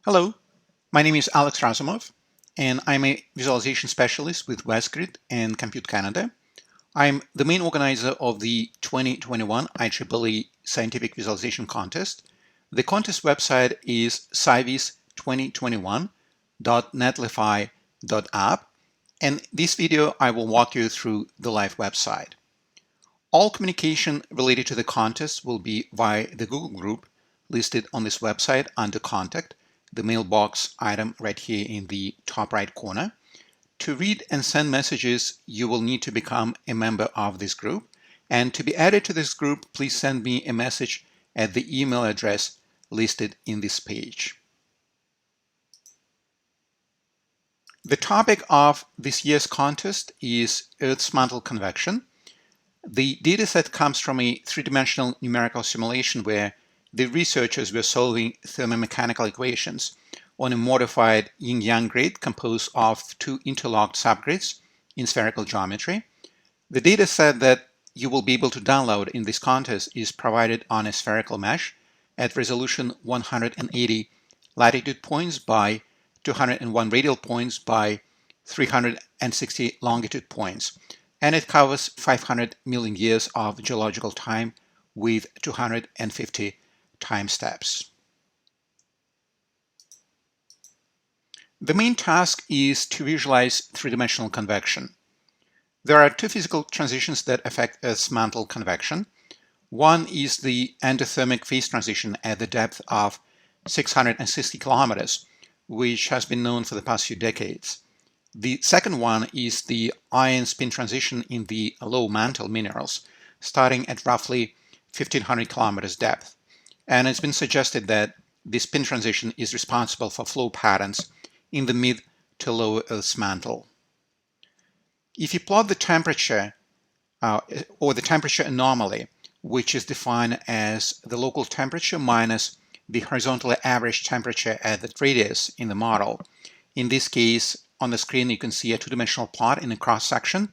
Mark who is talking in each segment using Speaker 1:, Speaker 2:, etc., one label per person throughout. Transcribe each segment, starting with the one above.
Speaker 1: Hello, my name is Alex Razumov, and I'm a visualization specialist with Westgrid and Compute Canada. I'm the main organizer of the 2021 IEEE Scientific Visualization Contest. The contest website is SciVis2021.netlify.app, and this video I will walk you through the live website. All communication related to the contest will be via the Google group listed on this website under Contact, the mailbox item right here in the top right corner. To read and send messages, you will need to become a member of this group. And to be added to this group, please send me a message at the email address listed in this page. The topic of this year's contest is Earth's mantle convection. The dataset comes from a three-dimensional numerical simulation where the researchers were solving thermomechanical equations on a modified yin-yang grid composed of two interlocked subgrids in spherical geometry. The dataset that you will be able to download in this contest is provided on a spherical mesh at resolution 180 latitude points by 201 radial points by 360 longitude points, and it covers 500 million years of geological time with 250 time steps. The main task is to visualize three-dimensional convection. There are two physical transitions that affect Earth's mantle convection. One is the endothermic phase transition at the depth of 660 kilometers, which has been known for the past few decades. The second one is the ion spin transition in the low mantle minerals, starting at roughly 1500 kilometers depth. And it's been suggested that this spin transition is responsible for flow patterns in the mid to lower Earth's mantle. If you plot the temperature or the temperature anomaly, which is defined as the local temperature minus the horizontally average temperature at that radius in the model, in this case, on the screen you can see a two-dimensional plot in a cross-section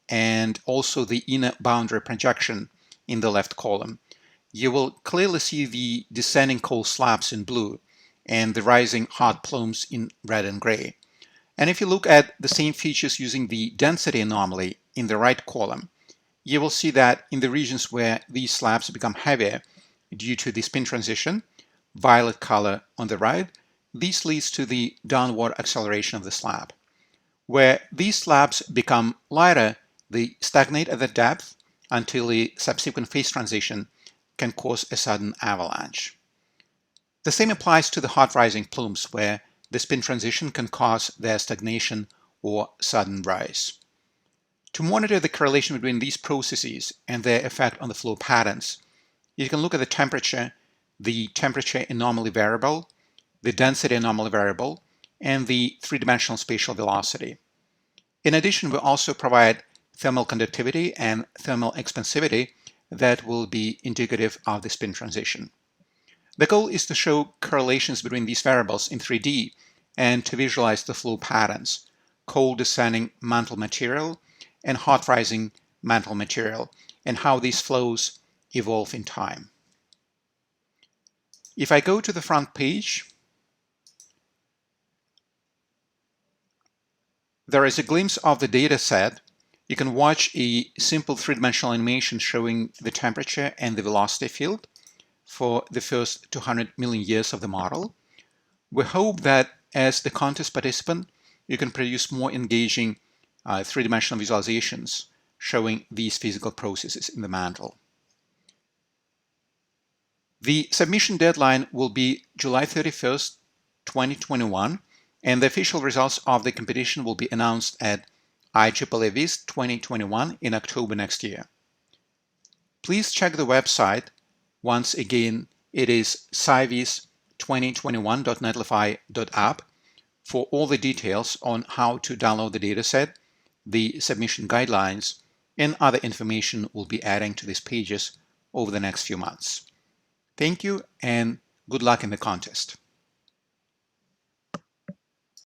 Speaker 1: and also the inner boundary projection in the left column. You will clearly see the descending cold slabs in blue and the rising hot plumes in red and gray. And if you look at the same features using the density anomaly in the right column, you will see that in the regions where these slabs become heavier due to the spin transition, violet color on the right, this leads to the downward acceleration of the slab. Where these slabs become lighter, they stagnate at the depth until the subsequent phase transition can cause a sudden avalanche. The same applies to the hot rising plumes, where the spin transition can cause their stagnation or sudden rise. To monitor the correlation between these processes and their effect on the flow patterns, you can look at the temperature anomaly variable, the density anomaly variable, and the three-dimensional spatial velocity. In addition, we also provide thermal conductivity and thermal expansivity that will be indicative of the spin transition. The goal is to show correlations between these variables in 3D and to visualize the flow patterns, cold descending mantle material and hot rising mantle material, and how these flows evolve in time. If I go to the front page, there is a glimpse of the data set. You can watch a simple three-dimensional animation showing the temperature and the velocity field for the first 200 million years of the model. We hope that as the contest participant, you can produce more engaging three-dimensional visualizations showing these physical processes in the mantle. The submission deadline will be July 31st, 2021, and the official results of the competition will be announced at IEEE 2021 in October next year. Please check the website. Once again, it is SciVis2021.netlify.app for all the details on how to download the dataset, the submission guidelines, and other information we'll be adding to these pages over the next few months. Thank you and good luck in the contest.